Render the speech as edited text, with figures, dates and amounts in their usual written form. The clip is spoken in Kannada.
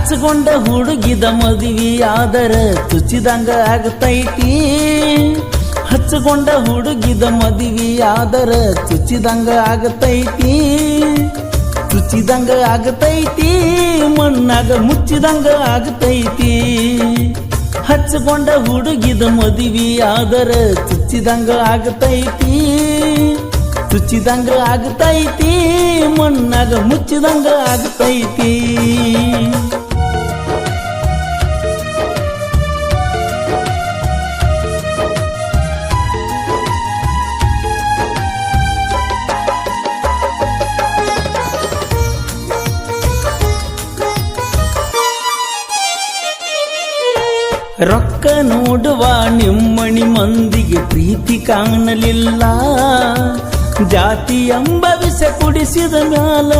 ಹಚ್ಚಗೊಂಡ ಹುಡುಗಿದ ಮದುವೆಯಾದರ ಚುಚ್ಚಿದಂಗ ಆಗತೈತಿ ಹಚ್ಚಗೊಂಡ ಹುಡುಗಿದ ಮದುವೆಯಾದರ ಚುಚ್ಚಿದಂಗ ಆಗತೈತಿ ಚುಚ್ಚಿದಂಗ ಆಗತೈತಿ ಮಣ್ಣಾಗ ಮುಚ್ಚಿದಂಗ ಆಗತೈತಿ ಹಚ್ಚಗೊಂಡ ಹುಡುಗಿದ ಮದುವೆಯಾದರ ಚುಚ್ಚಿದಂಗ ಆಗತೈತಿ ಚುಚ್ಚಿದಂಗ ಆಗತೈತಿ ಮಣ್ಣಾಗ ಮುಚ್ಚಿದಂಗ ಆಗತೈತಿ ರೊಕ್ಕ ನೋಡುವ ನಿಮ್ಮಣಿ ಮಂದಿಗೆ ಪ್ರೀತಿ ಕಾಣಲಿಲ್ಲ ಜಾತಿ ಎಂಬ ವಿಷ ಕುಡಿಸಿದ ಮ್ಯಾಲ